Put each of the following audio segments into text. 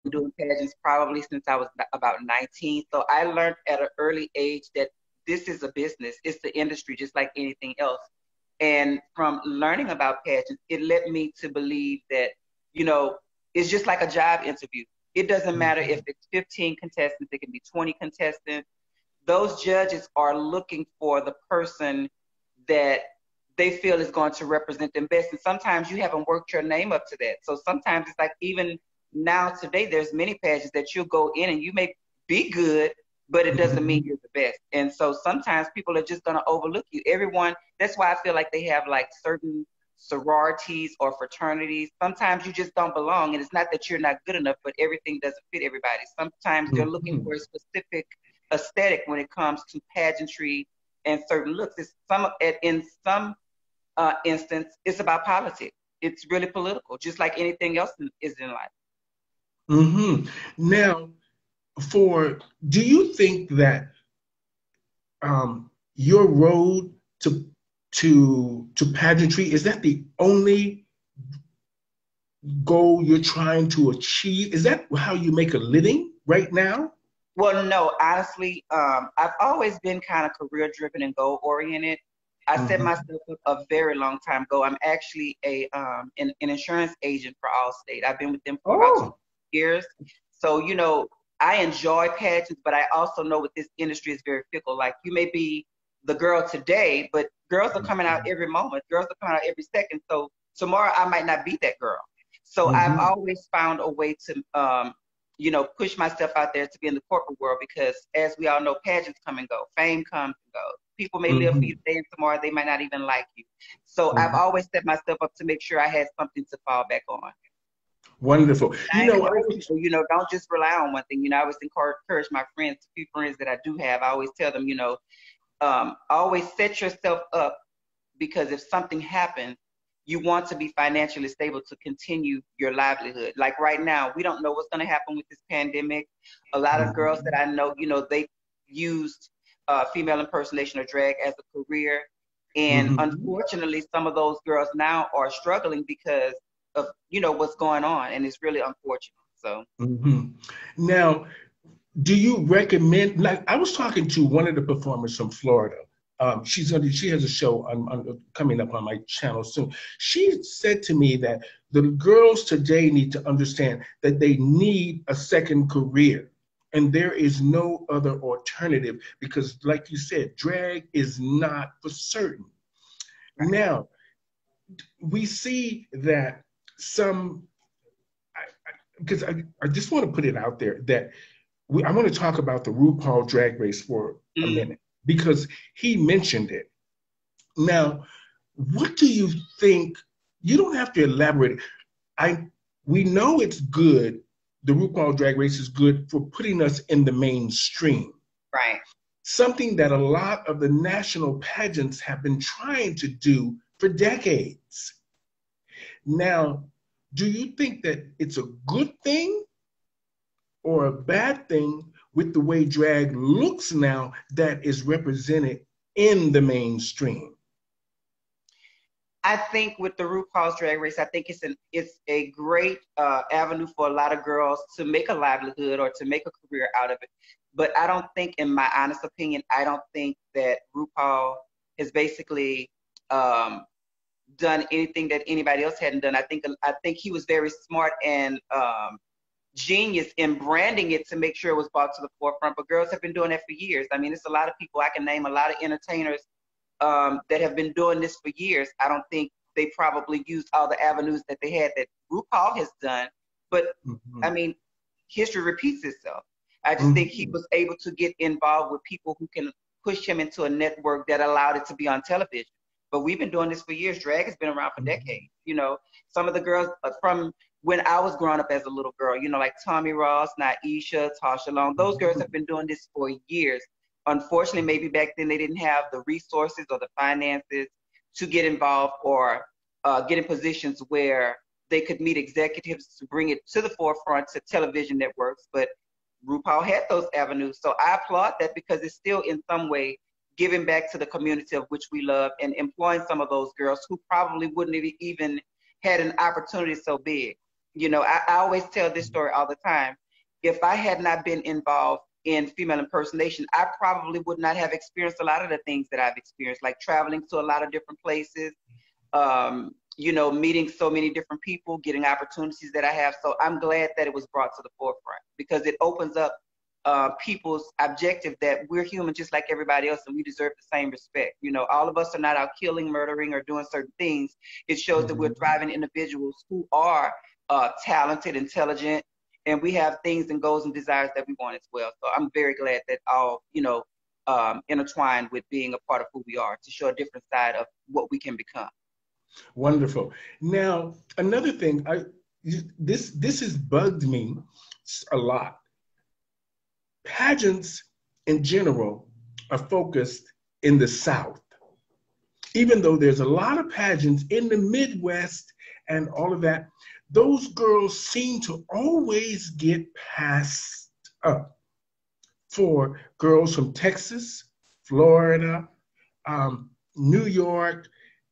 been doing pageants probably since I was about 19. So I learned at an early age that this is a business. It's the industry, just like anything else. And from learning about pageants, it led me to believe that, you know, it's just like a job interview. It doesn't matter if it's 15 contestants, it can be 20 contestants. Those judges are looking for the person that they feel is going to represent them best. And sometimes you haven't worked your name up to that. So sometimes it's like, even now today, there's many pageants that you'll go in and you may be good, but it doesn't mean you're the best. And so sometimes people are just going to overlook you. Everyone, that's why I feel like they have like certain sororities or fraternities. Sometimes you just don't belong. And it's not that you're not good enough, but everything doesn't fit everybody. Sometimes they're looking for a specific aesthetic when it comes to pageantry and certain looks. In some instance, it's about politics. It's really political, just like anything else is in life. Now, do you think that your road to pageantry, is that the only goal you're trying to achieve? Is that how you make a living right now? Well, no, honestly, I've always been kind of career driven and goal oriented. I set myself up a very long time ago. I'm actually an insurance agent for Allstate. I've been with them for about 2 years. So, you know, I enjoy pageants, but I also know what this industry is very fickle. Like, you may be the girl today, but girls are coming out every moment. Girls are coming out every second. So tomorrow I might not be that girl. So I've always found a way to, you know, push myself out there to be in the corporate world, because as we all know, pageants come and go, fame comes and goes. People may live for you today and tomorrow they might not even like you. So I've always set myself up to make sure I had something to fall back on. Wonderful. You know, don't just rely on one thing. You know, I always encourage my friends, a few friends that I do have, I always tell them, you know, always set yourself up, because if something happens, you want to be financially stable to continue your livelihood. Like right now, we don't know what's going to happen with this pandemic. A lot of girls that I know, you know, they used female impersonation or drag as a career. And unfortunately, some of those girls now are struggling because of, you know, what's going on. And it's really unfortunate. So now, do you recommend, like I was talking to one of the performers from Florida. She has a show coming up on my channel soon. She said to me that the girls today need to understand that they need a second career, and there is no other alternative, because like you said, drag is not for certain. Now, we see that because I just want to put it out there that I want to talk about the RuPaul Drag Race for a minute, because he mentioned it. Now, what do you think? You don't have to elaborate. We know it's good. The RuPaul Drag Race is good for putting us in the mainstream. Right. Something that a lot of the national pageants have been trying to do for decades. Now, do you think that it's a good thing or a bad thing with the way drag looks now that is represented in the mainstream? I think with the RuPaul's Drag Race, I think it's a great avenue for a lot of girls to make a livelihood or to make a career out of it. But I don't think, in my honest opinion, I don't think that RuPaul has basically done anything that anybody else hadn't done. I think he was very smart and genius in branding it to make sure it was brought to the forefront. But girls have been doing that for years. I mean, it's a lot of people. I can name a lot of entertainers that have been doing this for years. I don't think they probably used all the avenues that they had that RuPaul has done. But I mean, history repeats itself. I just think he was able to get involved with people who can push him into a network that allowed it to be on television. But we've been doing this for years. Drag has been around for decades. You know, some of the girls from when I was growing up as a little girl, you know, like Tommy Ross, Naisha, Tasha Long, those girls have been doing this for years. Unfortunately, maybe back then they didn't have the resources or the finances to get involved or get in positions where they could meet executives to bring it to the forefront to television networks. But RuPaul had those avenues. So I applaud that, because it's still in some way giving back to the community of which we love and employing some of those girls who probably wouldn't have even had an opportunity so big. You know, I always tell this story all the time. If I had not been involved in female impersonation, I probably would not have experienced a lot of the things that I've experienced, like traveling to a lot of different places, you know, meeting so many different people, getting opportunities that I have. So I'm glad that it was brought to the forefront because it opens up people's objective that we're human just like everybody else and we deserve the same respect. You know, all of us are not out killing, murdering, or doing certain things. It shows that we're thriving individuals who are talented, intelligent, and we have things and goals and desires that we want as well. So I'm very glad that all, you know, intertwined with being a part of who we are to show a different side of what we can become. Wonderful. Now, another thing, this has bugged me a lot. Pageants in general are focused in the South, even though there's a lot of pageants in the Midwest and all of that. Those girls seem to always get passed up for girls from Texas, Florida, New York,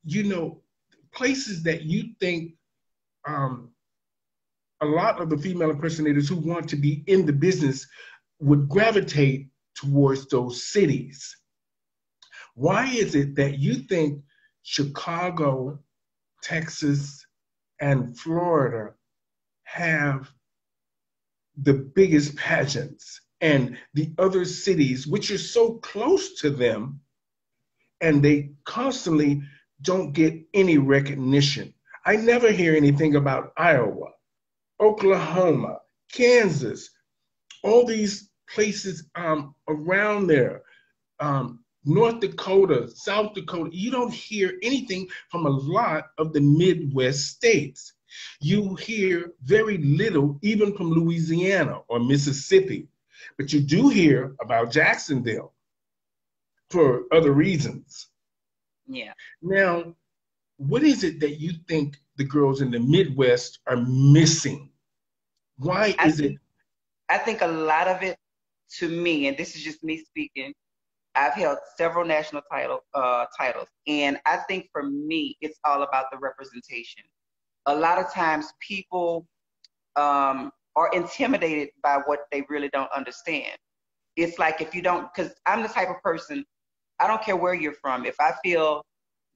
you know, places that you think a lot of the female impersonators who want to be in the business would gravitate towards those cities. Why is it that you think Chicago, Texas, and Florida have the biggest pageants and the other cities, which are so close to them, and they constantly don't get any recognition? I never hear anything about Iowa, Oklahoma, Kansas, all these places around there, North Dakota, South Dakota. You don't hear anything from a lot of the Midwest states. You hear very little even from Louisiana or Mississippi, but you do hear about Jacksonville for other reasons. Yeah. Now, what is it that you think the girls in the Midwest are missing? Why is it? I think a lot of it, to me, and this is just me speaking, I've held several national titles, and I think for me, it's all about the representation. A lot of times people are intimidated by what they really don't understand. It's like if you don't, because I'm the type of person, I don't care where you're from. If I feel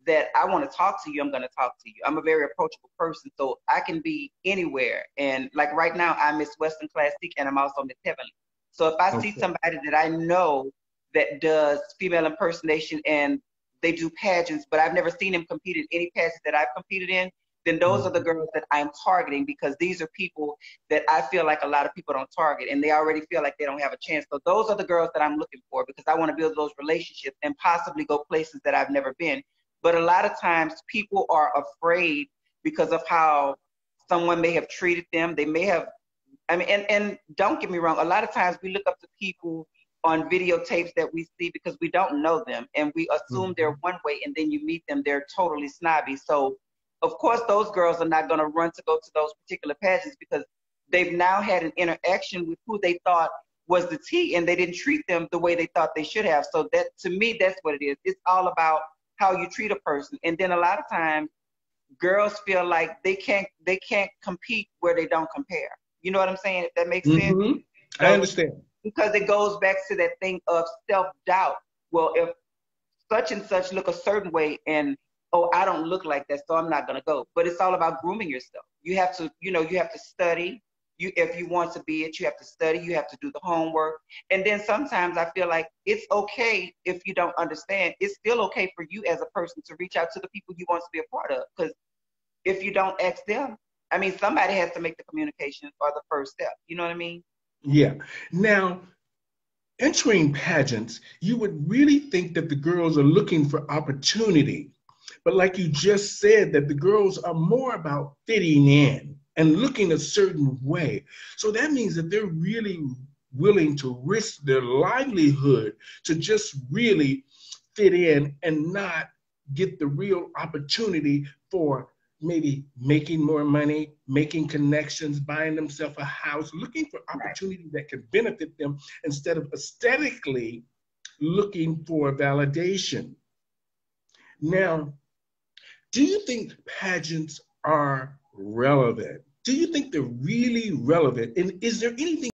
that I want to talk to you, I'm going to talk to you. I'm a very approachable person, so I can be anywhere. And like right now, I'm Miss Western Classic, and I'm also Miss Heavenly. So if I see somebody that I know that does female impersonation and they do pageants, but I've never seen them compete in any pageants that I've competed in, then those are the girls that I'm targeting because these are people that I feel like a lot of people don't target and they already feel like they don't have a chance. So those are the girls that I'm looking for because I want to build those relationships and possibly go places that I've never been. But a lot of times people are afraid because of how someone may have treated them. They may have, I mean, and don't get me wrong, a lot of times we look up to people on videotapes that we see because we don't know them and we assume they're one way and then you meet them, they're totally snobby. So of course those girls are not going to run to go to those particular pageants because they've now had an interaction with who they thought was the T and they didn't treat them the way they thought they should have. So that, to me, that's what it is. It's all about how you treat a person. And then a lot of times girls feel like they can't compete where they don't compare. You know what I'm saying? If that makes sense. So, I understand. Because it goes back to that thing of self-doubt. Well, if such and such look a certain way and, oh, I don't look like that, so I'm not going to go. But it's all about grooming yourself. You have to, you know, you have to study. If you want to be it, you have to study. You have to do the homework. And then sometimes I feel like it's okay if you don't understand. It's still okay for you as a person to reach out to the people you want to be a part of. Because if you don't ask them, I mean, somebody has to make the communication or the first step. You know what I mean? Yeah. Now, entering pageants, you would really think that the girls are looking for opportunity. But like you just said, that the girls are more about fitting in and looking a certain way. So that means that they're really willing to risk their livelihood to just really fit in and not get the real opportunity for maybe making more money, making connections, buying themselves a house, looking for opportunity that can benefit them instead of aesthetically looking for validation. Now, do you think pageants are relevant? do you think they're really relevant? And is there anything